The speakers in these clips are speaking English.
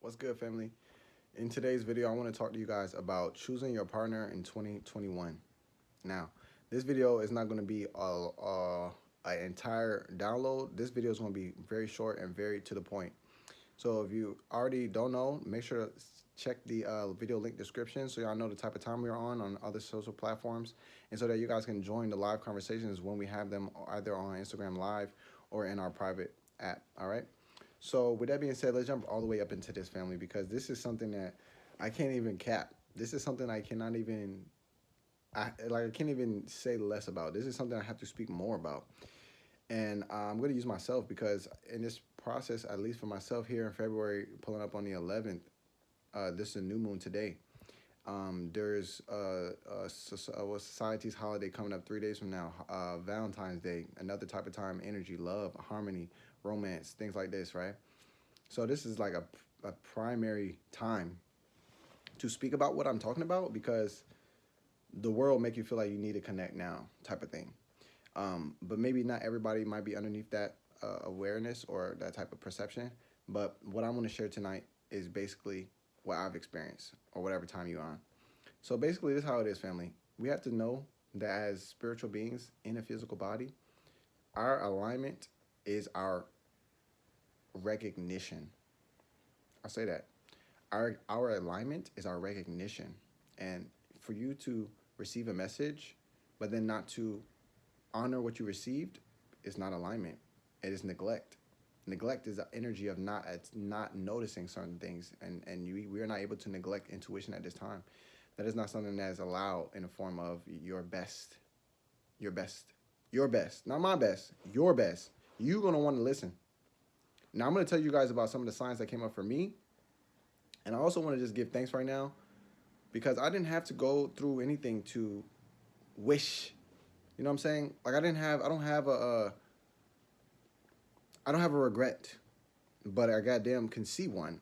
What's good, family? In today's video, I want to talk to you guys about choosing your partner in 2021. Now, this video is not going to be an entire download. This video is going to be very short and very to the point. So if you already don't know, make sure to check the video link description so y'all know the type of time we're on other social platforms, and so that you guys can join the live conversations when we have them either on Instagram Live or in our private app. All right. So with that being said, let's jump all the way up into this, family, because this is something that I can't even cap. This is something I cannot even I can't even say less about. This is something I have to speak more about. And I'm going to use myself because in this process, at least for myself here in February, pulling up on the 11th, this is a new moon today. There's society's holiday coming up 3 days from now, Valentines Day, another type of time, energy, love, harmony, romance, things like this, right? So this is like a primary time to speak about what I'm talking about, because the world make you feel like you need to connect now type of thing. But maybe not everybody might be underneath that awareness or that type of perception. But what I want to share tonight is basically what I've experienced or whatever time you're on. So basically, this is how it is, family. We have to know that as spiritual beings in a physical body, our alignment is our recognition. I'll say that. Our alignment is our recognition. And for you to receive a message, but then not to honor what you received, is not alignment. It is neglect. Neglect is the energy of not noticing certain things, and we are not able to neglect intuition at this time. That is not something that is allowed in the form of your best, your best, your best, not my best, your best. You're gonna want to listen. Now I'm gonna tell you guys about some of the signs that came up for me, and I also want to just give thanks right now because I didn't have to go through anything to wish. You know what I'm saying? Like I don't have a regret, but I goddamn can see one.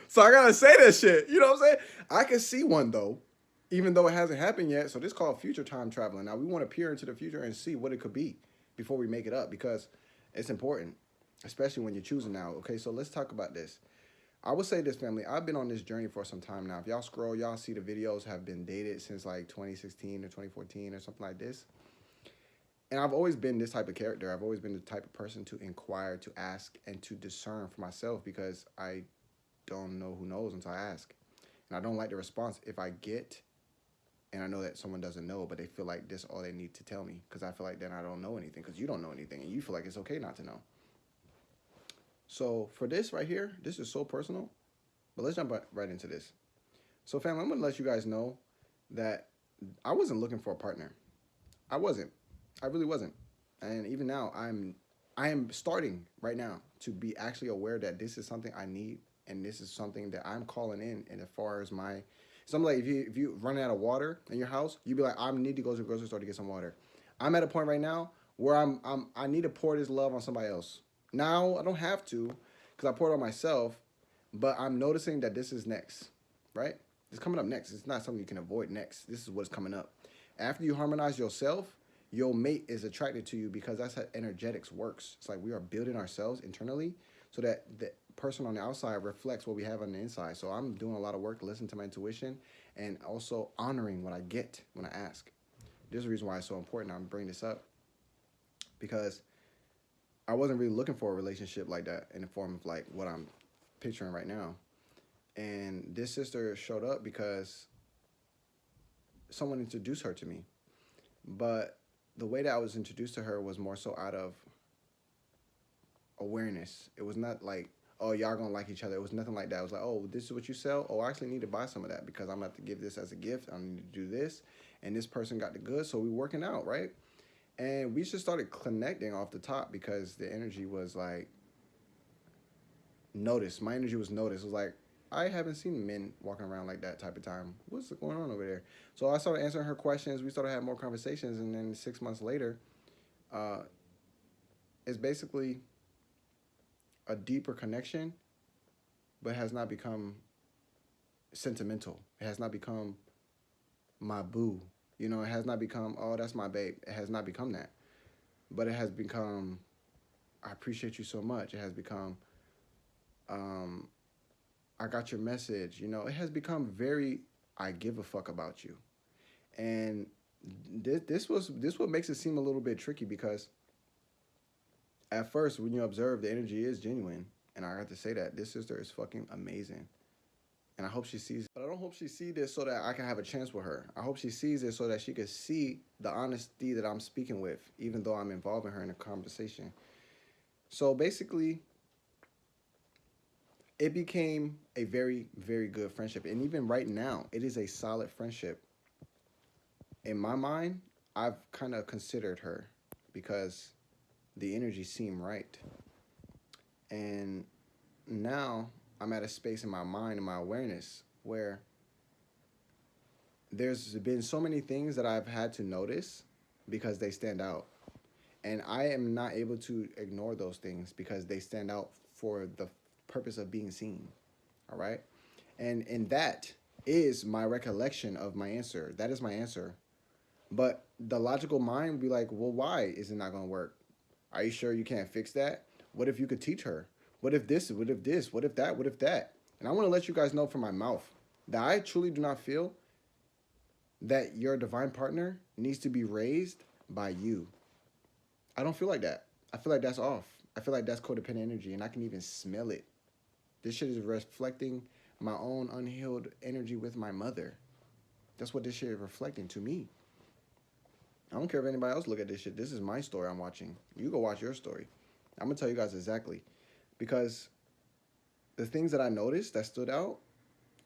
So I gotta say that shit. You know what I'm saying? I can see one though, even though it hasn't happened yet. So this is called future time traveling. Now we want to peer into the future and see what it could be before we make it up, because it's important, especially when you're choosing now. Okay, so let's talk about this. I would say this, family. I've been on this journey for some time now. If y'all scroll, y'all see the videos have been dated since like 2016 or 2014 or something like this. And I've always been this type of character. I've always been the type of person to inquire, to ask, and to discern for myself, because I don't know who knows until I ask. And I don't like the response if I get, and I know that someone doesn't know, but they feel like this all they need to tell me, because I feel like then I don't know anything, because you don't know anything, and you feel like it's okay not to know. So for this right here, this is so personal, but let's jump right into this. So family, I'm going to let you guys know that I wasn't looking for a partner. I wasn't. I really wasn't. And even now, I am starting right now to be actually aware that this is something I need, and this is something that I'm calling in. And as far as my, something like if you running out of water in your house, you'd be like, I need to go to the grocery store to get some water. I'm at a point right now where I need to pour this love on somebody else. Now I don't have to, because I poured on myself, but I'm noticing that this is next, right? It's coming up next. It's not something you can avoid next. This is what's coming up. After you harmonize yourself, your mate is attracted to you, because that's how energetics works. It's like we are building ourselves internally so that the person on the outside reflects what we have on the inside. So I'm doing a lot of work to listen to my intuition and also honoring what I get when I ask. There's a reason why it's so important. I'm bringing this up because I wasn't really looking for a relationship like that in the form of like what I'm picturing right now. And this sister showed up because someone introduced her to me. But the way that I was introduced to her was more so out of awareness. It was not like, oh, y'all gonna like each other. It was nothing like that. It was like, oh, this is what you sell? Oh, I actually need to buy some of that because I'm about to give this as a gift. I need to do this. And this person got the goods, so we working out, right? And we just started connecting off the top because the energy was like, noticed. My energy was noticed. It was like, I haven't seen men walking around like that type of time. What's going on over there? So I started answering her questions. We started having more conversations. And then 6 months later, uh, it's basically a deeper connection, but has not become sentimental. It has not become my boo. You know, it has not become, oh, that's my babe. It has not become that. But it has become, I appreciate you so much. It has become, I got your message. You know, it has become very, I give a fuck about you. And this what makes it seem a little bit tricky because at first when you observe the energy is genuine, and I have to say that this sister is fucking amazing. And I hope she sees it. But I don't hope she sees this so that I can have a chance with her. I hope she sees it so that she can see the honesty that I'm speaking with, even though I'm involving her in a conversation. So basically, it became a very, very good friendship. And even right now, it is a solid friendship. In my mind, I've kind of considered her because the energy seemed right. And now I'm at a space in my mind and my awareness where there's been so many things that I've had to notice because they stand out. And I am not able to ignore those things because they stand out for the purpose of being seen. All right? And that is my recollection of my answer. That is my answer. But the logical mind would be like, well, why is it not going to work? Are you sure you can't fix that? What if you could teach her? What if this? What if this? What if that? What if that? And I want to let you guys know from my mouth that I truly do not feel that your divine partner needs to be raised by you. I don't feel like that. I feel like that's off. I feel like that's codependent energy, and I can even smell it. This shit is reflecting my own unhealed energy with my mother. That's what this shit is reflecting to me. I don't care if anybody else look at this shit. This is my story I'm watching. You go watch your story. I'm going to tell you guys exactly. Because the things that I noticed that stood out,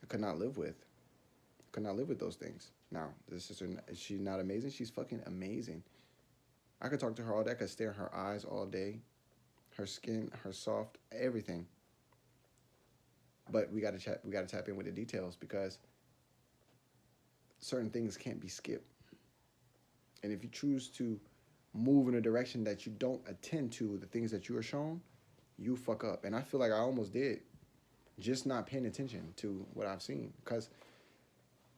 I could not live with. I could not live with those things. Now, this sister, is she not amazing? She's fucking amazing. I could talk to her all day. I could stare in her eyes all day. Her skin, her soft, everything. But we got to chat. We got to tap in with the details because certain things can't be skipped. And if you choose to move in a direction that you don't attend to the things that you are shown, you fuck up. And I feel like I almost did, just not paying attention to what I've seen. Because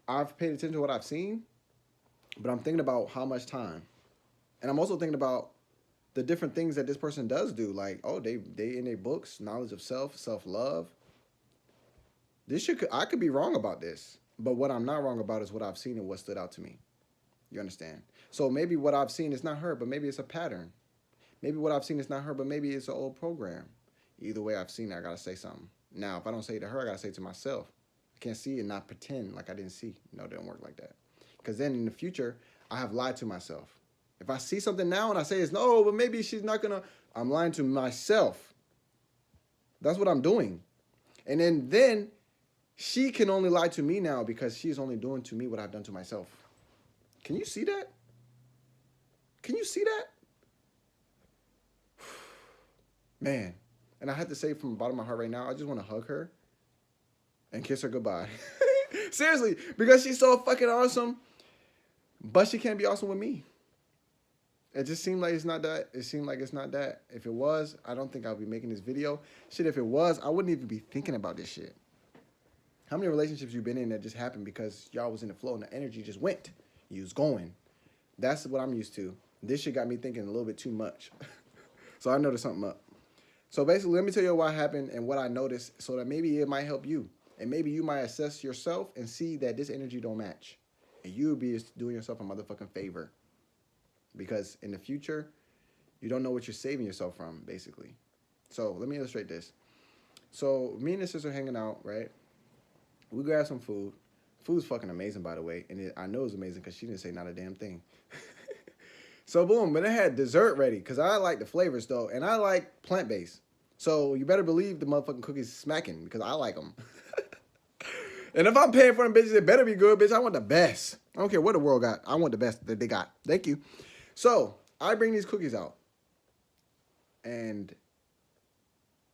I've paid attention to what I've seen, but I'm thinking about how much time. And I'm also thinking about the different things that this person does do. Like, oh, they in their books, knowledge of self, self-love. I could be wrong about this. But what I'm not wrong about is what I've seen and what stood out to me. You understand? So maybe what I've seen is not her, but maybe it's a pattern. Maybe what I've seen is not her, but maybe it's an old program. Either way I've seen it, I got to say something. Now, if I don't say it to her, I got to say it to myself. I can't see it and not pretend like I didn't see. No, it doesn't work like that. Because then in the future, I have lied to myself. If I see something now and I say it's no, but maybe she's not going to, I'm lying to myself. That's what I'm doing. And then she can only lie to me now because she's only doing to me what I've done to myself. Can you see that? Can you see that? Man. And I have to say from the bottom of my heart right now, I just want to hug her and kiss her goodbye. Seriously, because she's so fucking awesome, but she can't be awesome with me. It just seemed like it's not that. It seemed like it's not that. If it was, I don't think I'll be making this video. Shit, if it was, I wouldn't even be thinking about this shit. How many relationships you been in that just happened because y'all was in the flow and the energy just went? You was going. That's what I'm used to. This shit got me thinking a little bit too much. So I noticed something up. So basically, let me tell you what happened and what I noticed so that maybe it might help you. And maybe you might assess yourself and see that this energy don't match. And you'll be doing yourself a motherfucking favor. Because in the future, you don't know what you're saving yourself from, basically. So let me illustrate this. So me and this sister hanging out, right? We grabbed some food. Food's fucking amazing, by the way. And I know it's amazing because she didn't say not a damn thing. So boom, but I had dessert ready because I like the flavors, though. And I like plant-based. So you better believe the motherfucking cookies smacking because I like them. And if I'm paying for them bitches, it better be good, bitch. I want the best. I don't care what the world got. I want the best that they got. Thank you. So I bring these cookies out. And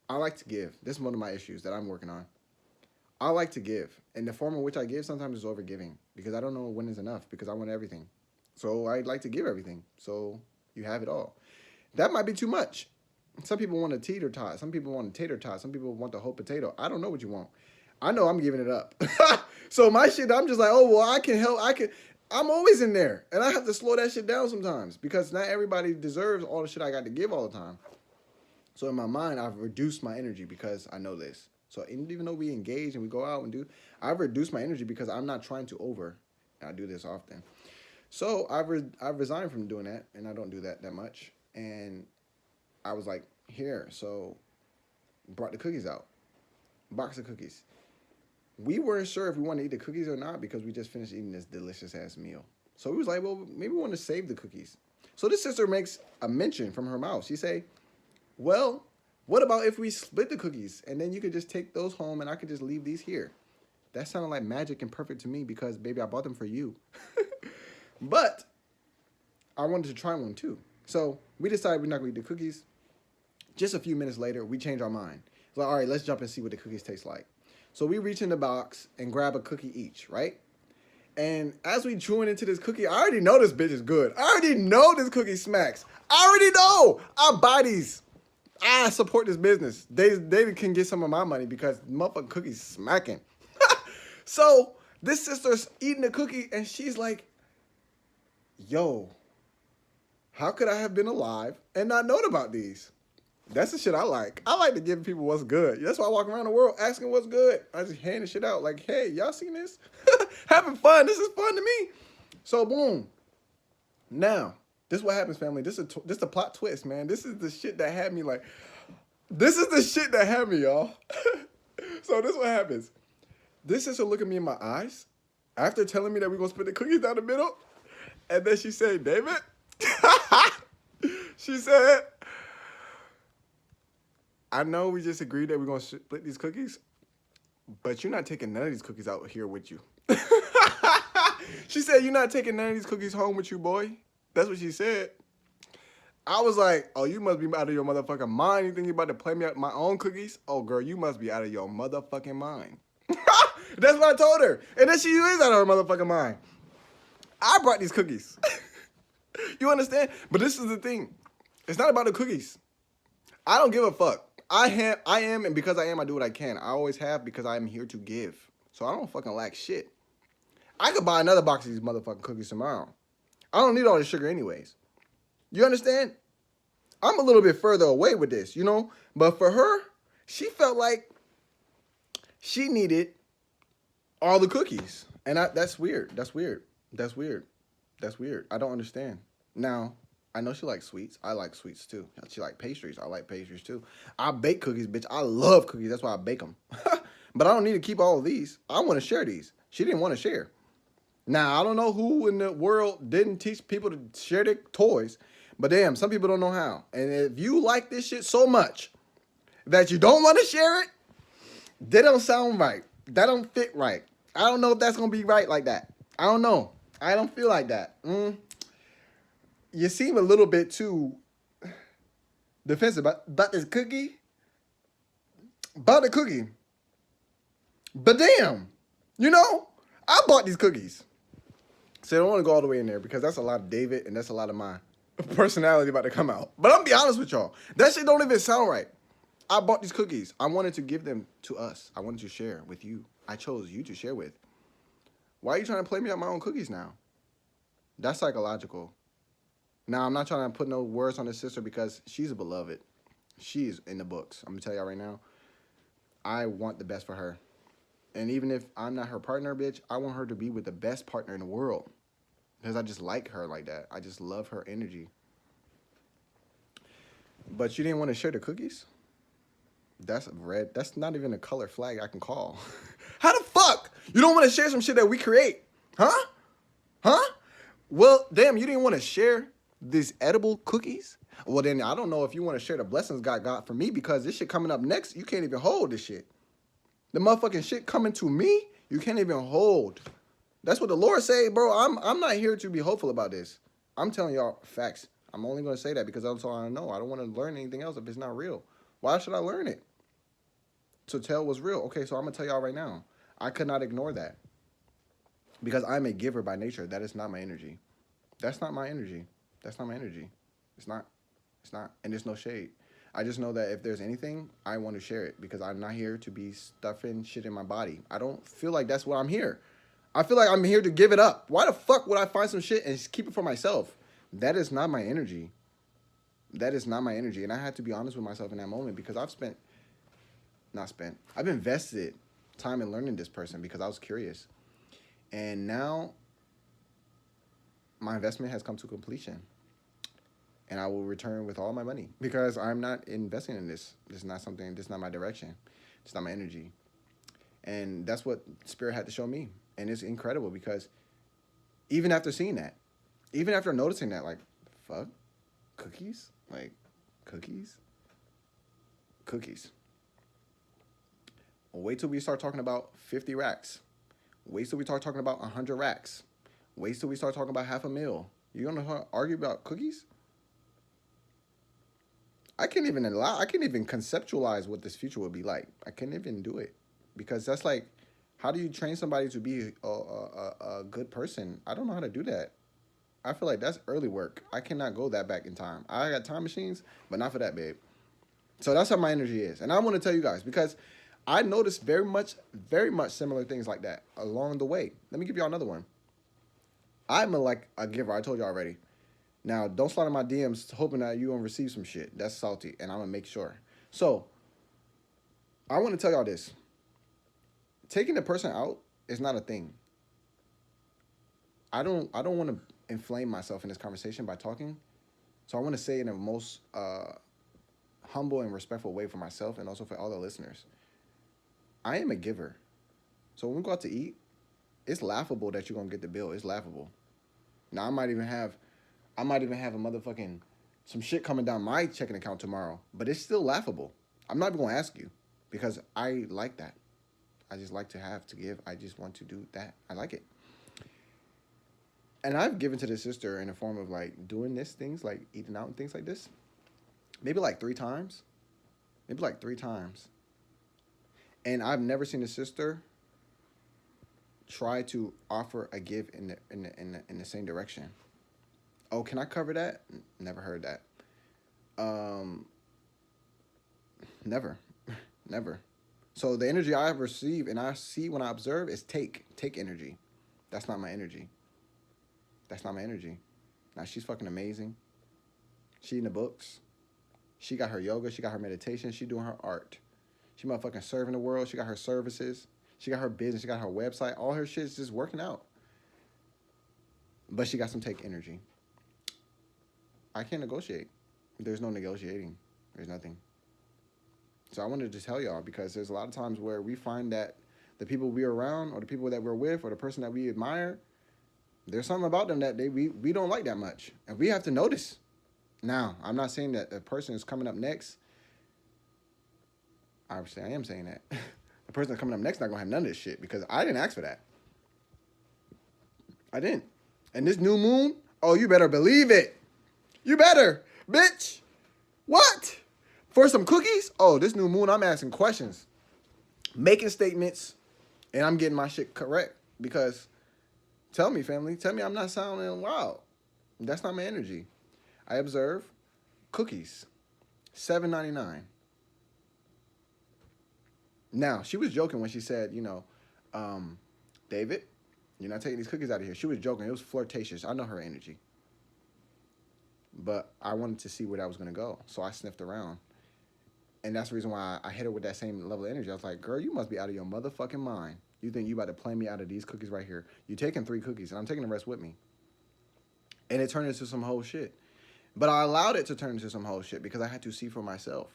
I like to give. This is one of my issues that I'm working on. I like to give. And the form in which I give sometimes is over-giving. Because I don't know when is enough. Because I want everything. So I like to give everything. So you have it all. That might be too much. Some people want a teeter tot. Some people want a tater tot. Some people want the whole potato. I don't know what you want. I know I'm giving it up. So my shit, I'm just like, oh, well, I can help. I'm always in there. And I have to slow that shit down sometimes. Because not everybody deserves all the shit I got to give all the time. So in my mind, I've reduced my energy because I know this. So even though we engage and we go out and do, I've reduced my energy because I'm not trying to over. And I do this often. So I've resigned from doing that, and I don't do that much. And I was like, here. So brought the cookies out, box of cookies. We weren't sure if we wanted to eat the cookies or not because we just finished eating this delicious ass meal. So we was like, well, maybe we want to save the cookies. So this sister makes a mention from her mouth. She say, well, what about if we split the cookies and then you could just take those home and I could just leave these here? That sounded like magic and perfect to me because, baby, I bought them for you. But I wanted to try one too. So we decided we're not going to eat the cookies. Just a few minutes later, we changed our mind. It's like, all right, let's jump and see what the cookies taste like. So we reach in the box and grab a cookie each, right? And as we chewing into this cookie, I already know this bitch is good. I already know this cookie smacks. I already know. I buy these. I support this business. They can get some of my money because motherfucking cookies smacking. So this sister's eating the cookie and she's like, yo, how could I have been alive and not known about these? That's the shit I like. I like to give people what's good. That's why I walk around the world asking what's good. I just hand the shit out like, hey, y'all seen this? Having fun. This is fun to me. So boom. Now, this is what happens, family. This is the plot twist, man. This is the shit that had me like, this is the shit that had me, y'all. So this is what happens. This sister look at me in my eyes after telling me that we're going to split the cookies down the middle. And then she said, David, she said, I know we just agreed that we're going to split these cookies, but you're not taking none of these cookies out here with you. She said, you're not taking none of these cookies home with you, boy. That's what she said. I was like, oh, you must be out of your motherfucking mind. You think you about to play me out my own cookies? Oh, girl, you must be out of your motherfucking mind. That's what I told her. And then she is out of her motherfucking mind. I brought these cookies. You understand? But this is the thing. It's not about the cookies. I don't give a fuck. I am, and because I am, I do what I can. I always have because I am here to give. So I don't fucking lack shit. I could buy another box of these motherfucking cookies tomorrow. I don't need all this sugar anyways. You understand? I'm a little bit further away with this, you know? But for her, she felt like she needed all the cookies. And that's weird. That's weird. That's weird. That's weird. I don't understand. Now, I know she likes sweets. I like sweets too. She like pastries. I like pastries too. I bake cookies, bitch. I love cookies. That's why I bake them. But I don't need to keep all of these. I want to share these. She didn't want to share. Now, I don't know who in the world didn't teach people to share their toys. But damn, some people don't know how. And if you like this shit so much that you don't want to share it, that don't sound right. That don't fit right. I don't know if that's going to be right like that. I don't know. I don't feel like that. You seem a little bit too defensive about this cookie. About the cookie. But damn, you know, I bought these cookies. So I don't want to go all the way in there because that's a lot of David and that's a lot of my personality about to come out. But I'm going to be honest with y'all. That shit don't even sound right. I bought these cookies. I wanted to give them to us. I wanted to share with you. I chose you to share with. Why are you trying to play me out my own cookies now? That's psychological. Now, I'm not trying to put no words on this sister because she's a beloved. She's in the books. I'm going to tell y'all right now. I want the best for her. And even if I'm not her partner, bitch, I want her to be with the best partner in the world. Because I just like her like that. I just love her energy. But you didn't want to share the cookies? That's red. That's not even a color flag I can call. How the fuck? You don't want to share some shit that we create? Huh? Huh? Well, damn, you didn't want to share these edible cookies? Well, then I don't know if you want to share the blessings God got for me because this shit coming up next, you can't even hold this shit. The motherfucking shit coming to me, you can't even hold. That's what the Lord say, bro. I'm not here to be hopeful about this. I'm telling y'all facts. I'm only going to say that because that's all I know. I don't want to learn anything else if it's not real. Why should I learn it? To tell what's real. Okay, so I'm going to tell y'all right now. I could not ignore that. Because I'm a giver by nature. That is not my energy. That's not my energy. That's not my energy. It's not. It's not. And there's no shade. I just know that if there's anything, I want to share it. Because I'm not here to be stuffing shit in my body. I don't feel like that's why I'm here. I feel like I'm here to give it up. Why the fuck would I find some shit and just keep it for myself? That is not my energy. That is not my energy. And I had to be honest with myself in that moment because I've spent not spent. I've invested time in learning this person because I was curious. And now my investment has come to completion. And I will return with all my money because I'm not investing in this. This is not something, this is not my direction. It's not my energy. And that's what Spirit had to show me. And it's incredible because even after seeing that, even after noticing that, like, fuck, cookies? Like, cookies? Cookies. Wait till we start talking about 50 racks. Wait till we start talking about 100 racks. Wait till we start talking about $500,000. You gonna argue about cookies? I can't even conceptualize what this future would be like. I can't even do it. Because that's like, how do you train somebody to be a good person? I don't know how to do that. I feel like that's early work. I cannot go that back in time. I got time machines, but not for that, babe. So that's how my energy is. And I want to tell you guys, because I noticed very much similar things like that along the way. Let me give y'all another one. I'm a giver. I told you already. Now, don't slide in my DMs hoping that you're going to receive some shit. That's salty, and I'm going to make sure. So, I want to tell y'all this. Taking the person out is not a thing. I don't want to inflame myself in this conversation by talking. So, I want to say in the most humble and respectful way for myself and also for all the listeners. I am a giver. So, when we go out to eat, it's laughable that you're going to get the bill. It's laughable. Now, I might even have a motherfucking some shit coming down my checking account tomorrow, but it's still laughable. I'm not going to ask you because I like that. I just like to have to give. I just want to do that. I like it. And I've given to this sister in the form of like doing this things, like eating out and things like this. Maybe like 3 times. And I've never seen a sister try to offer a give in the same direction. Oh, can I cover that? Never heard that. Never. So the energy I receive and I see when I observe is take energy. That's not my energy. Now she's fucking amazing. She in the books. She got her yoga. She got her meditation. She doing her art. She motherfucking serving the world. She got her services. She got her business. She got her website. All her shit's just working out. But she got some take energy. I can't negotiate. There's no negotiating. There's nothing. So I wanted to tell y'all because there's a lot of times where we find that the people we're around or the people that we're with or the person that we admire, there's something about them that we don't like that much. And we have to notice. Now, I'm not saying that the person is coming up next. Obviously, I am saying that. The person that's coming up next not going to have none of this shit because I didn't ask for that. I didn't. And this new moon, oh, you better believe it. You better, bitch. What? For some cookies? Oh, this new moon, I'm asking questions. Making statements, and I'm getting my shit correct. Because, tell me, family, I'm not sounding wild. That's not my energy. I observe cookies, $7.99. Now, she was joking when she said, David, you're not taking these cookies out of here. She was joking. It was flirtatious. I know her energy. But I wanted to see where that was going to go. So I sniffed around. And that's the reason why I hit her with that same level of energy. I was like, girl, you must be out of your motherfucking mind. You think you about to play me out of these cookies right here. You're taking 3 cookies, and I'm taking the rest with me. And it turned into some whole shit. But I allowed it to turn into some whole shit because I had to see for myself.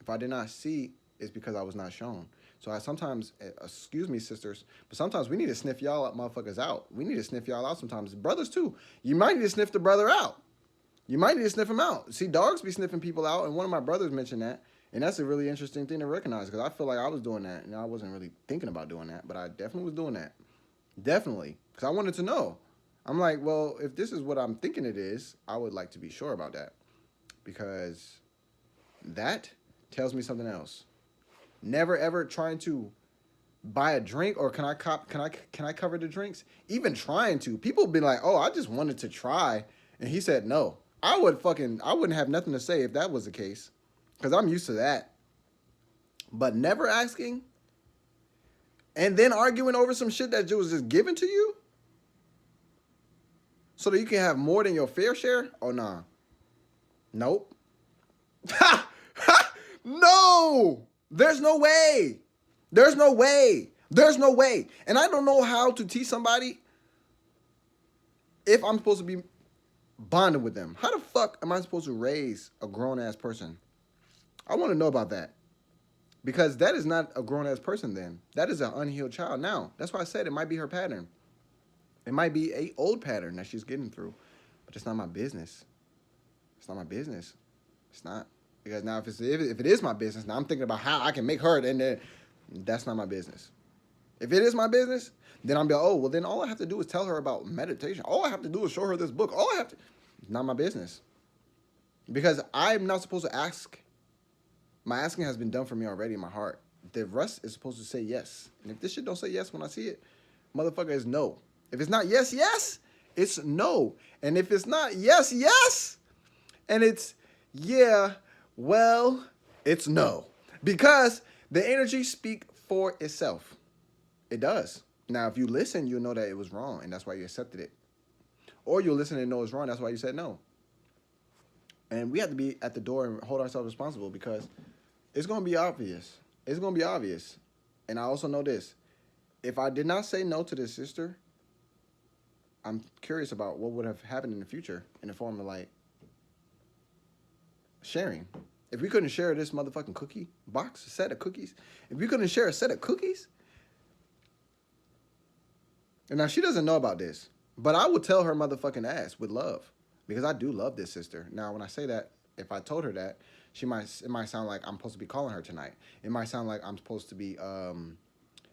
If I did not see, it's because I was not shown. So I sometimes, excuse me, sisters, but sometimes we need to sniff y'all motherfuckers out. We need to sniff y'all out sometimes. Brothers, too. You might need to sniff the brother out. You might need to sniff him out. See, dogs be sniffing people out, and one of my brothers mentioned that. And that's a really interesting thing to recognize because I feel like I was doing that, and I wasn't really thinking about doing that, but I definitely was doing that. Definitely. Because I wanted to know. I'm like, well, if this is what I'm thinking it is, I would like to be sure about that. Because that tells me something else. Never ever trying to buy a drink or can I cover the drinks? Even trying to. People be like, oh, I just wanted to try. And he said no. I wouldn't have nothing to say if that was the case. Because I'm used to that. But never asking and then arguing over some shit that was just given to you so that you can have more than your fair share? Oh, nah. Nope. No! There's no way. There's no way. There's no way. And I don't know how to teach somebody if I'm supposed to be bonding with them. How the fuck am I supposed to raise a grown ass person? I want to know about that. Because that is not a grown ass person then. That is an unhealed child. Now, that's why I said it might be her pattern. It might be a old pattern that she's getting through. But it's not my business. It's not my business. It's not. Because now if it is my business, now I'm thinking about how I can make her, and then that's not my business. If it is my business, then I'm like, oh, well, then all I have to do is tell her about meditation. All I have to do is show her this book. All I have to, it's not my business. Because I'm not supposed to ask. My asking has been done for me already in my heart. The rest is supposed to say yes. And if this shit don't say yes when I see it, motherfucker, is no. If it's not yes, yes, it's no. And if it's not yes, yes, and it's yeah, well, it's no. Because the energy speaks for itself. It does. Now, if you listen, you'll know that it was wrong, and that's why you accepted it. Or you'll listen and know it's wrong, that's why you said no. And we have to be at the door and hold ourselves responsible because it's going to be obvious. It's going to be obvious. And I also know this. If I did not say no to this sister, I'm curious about what would have happened in the future in the form of, like, sharing. If we couldn't share this motherfucking cookie box, set of cookies, if we couldn't share a set of cookies, and now she doesn't know about this, but I would tell her motherfucking ass with love because I do love this sister. Now, when I say that, if I told her that, it might sound like I'm supposed to be calling her tonight. It might sound like I'm supposed to be,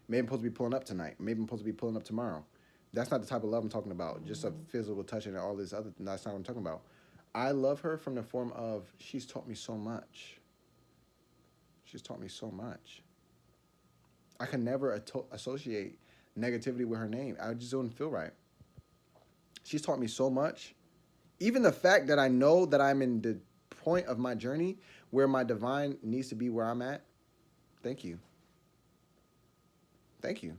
maybe I'm supposed to be pulling up tonight. Maybe I'm supposed to be pulling up tomorrow. That's not the type of love I'm talking about. Just a physical touching and all this other. That's not what I'm talking about. I love her from the form of she's taught me so much. She's taught me so much. I can never associate negativity with her name. I just don't feel right. She's taught me so much. Even the fact that I know that I'm in the point of my journey where my divine needs to be where I'm at. Thank you. Thank you.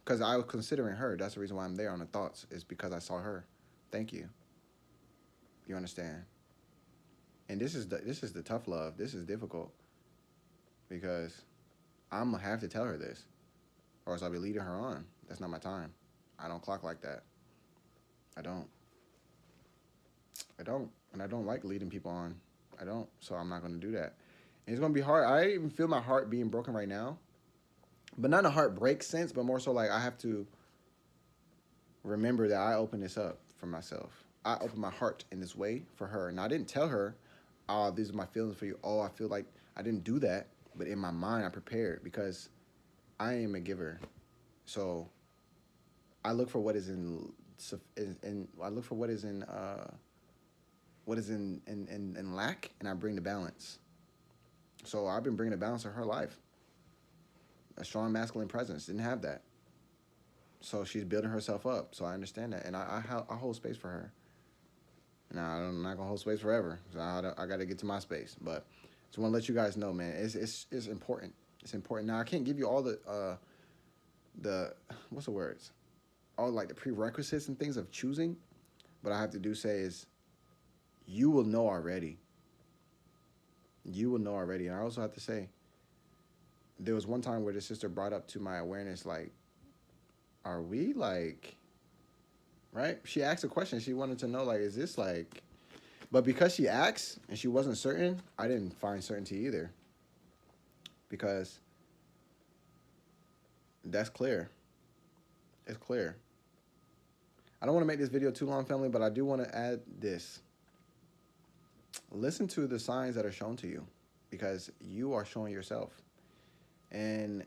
Because I was considering her. That's the reason why I'm there on the thoughts, is because I saw her. Thank you. You understand? And this is the tough love. This is difficult. Because I'm going to have to tell her this. Or else I'll be leading her on. That's not my time. I don't clock like that. I don't. And I don't like leading people on. I don't. So I'm not going to do that. And it's going to be hard. I even feel my heart being broken right now. But not in a heartbreak sense, but more so like I have to remember that I opened this up for myself. I opened my heart in this way for her. And I didn't tell her, oh, these are my feelings for you. Oh, I feel like I didn't do that. But in my mind, I prepared because I am a giver. So I look for what is in I look for what is in lack, and I bring the balance. So I've been bringing the balance of her life. A strong masculine presence. Didn't have that. So she's building herself up. So I understand that. And I hold space for her. Now, I'm not going to hold space forever. So I got to get to my space. But just want to let you guys know, man, it's important. It's important. Now, I can't give you all the what's the words? All like the prerequisites and things of choosing. But I have to say is you will know already. You will know already. And I also have to say, there was one time where the sister brought up to my awareness, like, are we like, right? She asked a question. She wanted to know, like, is this like, but because she asked and she wasn't certain, I didn't find certainty either. Because that's clear. It's clear. I don't want to make this video too long, family, but I do want to add this. Listen to the signs that are shown to you because you are showing yourself. And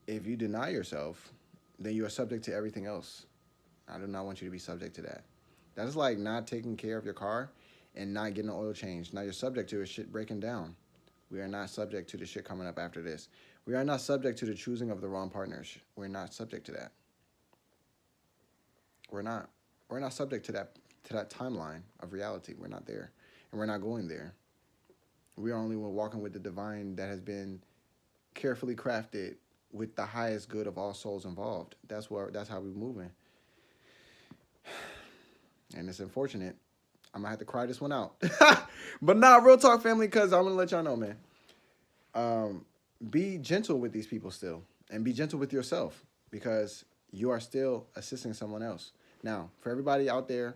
if you deny yourself, then you are subject to everything else. I do not want you to be subject to that. That is like not taking care of your car and not getting an oil change. Now you're subject to shit breaking down. We are not subject to the shit coming up after this. We are not subject to the choosing of the wrong partners. We're not subject to that. We're not. We're not subject to that timeline of reality. We're not there. And we're not going there. We are only walking with the divine that has been carefully crafted with the highest good of all souls involved. That's how we're moving. And it's unfortunate. I'm gonna have to cry this one out. But nah, real talk, family, because I'm gonna let y'all know, man. be gentle with these people still, and be gentle with yourself, because you are still assisting someone else. Now, for everybody out there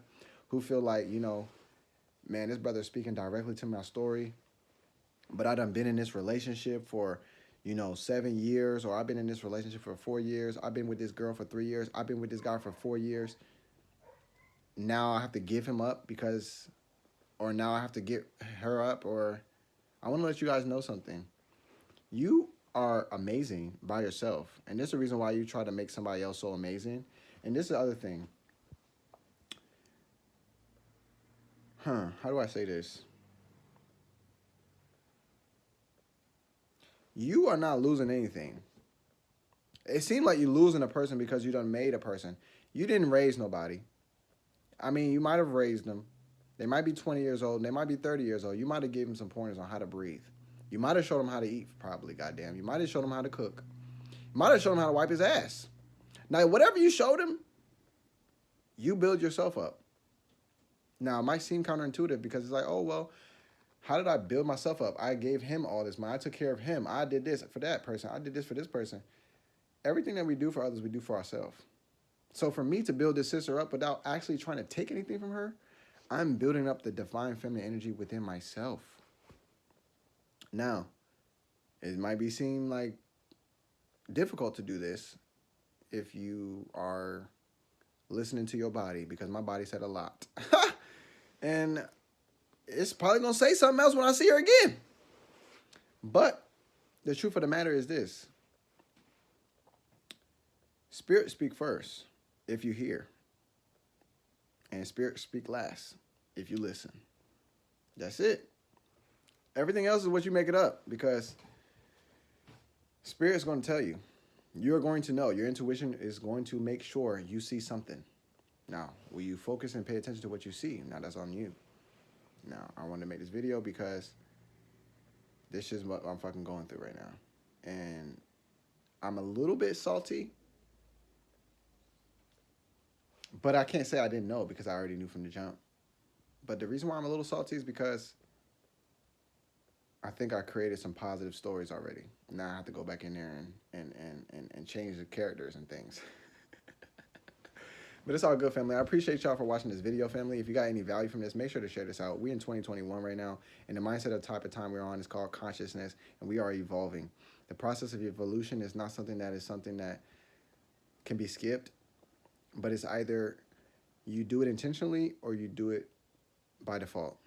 who feel like, man, this brother is speaking directly to my story, but I done been in this relationship for 7 years, or I've been in this relationship for 4 years. I've been with this girl for 3 years. I've been with this guy for 4 years. Now I have to give him up or now I have to get her up, or I want to let you guys know something. You are amazing by yourself. And this is the reason why you try to make somebody else so amazing. And this is the other thing. How do I say this? You are not losing anything. It seemed like you're losing a person because you done made a person. You didn't raise nobody. I mean, you might have raised them. They might be 20 years old. They might be 30 years old. You might have given them some pointers on how to breathe. You might have showed him how to eat, probably, goddamn. You might have showed him how to cook. You might have showed him how to wipe his ass. Now, whatever you showed him, you build yourself up. Now, it might seem counterintuitive because it's like, oh, well, how did I build myself up? I gave him all this money. I took care of him. I did this for that person. I did this for this person. Everything that we do for others, we do for ourselves. So for me to build this sister up without actually trying to take anything from her, I'm building up the divine feminine energy within myself. Now, it might be seem like difficult to do this if you are listening to your body, because my body said a lot. And it's probably going to say something else when I see her again. But the truth of the matter is this. Spirit speak first if you hear. And spirit speak last if you listen. That's it. Everything else is what you make it up, because spirit's going to tell you. You're going to know. Your intuition is going to make sure you see something. Now, will you focus and pay attention to what you see? Now, that's on you. Now, I wanted to make this video because this is what I'm fucking going through right now. And I'm a little bit salty, but I can't say I didn't know, because I already knew from the jump. But the reason why I'm a little salty is because I think I created some positive stories already. Now I have to go back in there and change the characters and things. But it's all good, family. I appreciate y'all for watching this video, family. If you got any value from this, make sure to share this out. We're in 2021 right now, and the mindset of the type of time we're on is called consciousness, and we are evolving. The process of evolution is not something that can be skipped, but it's either you do it intentionally or you do it by default.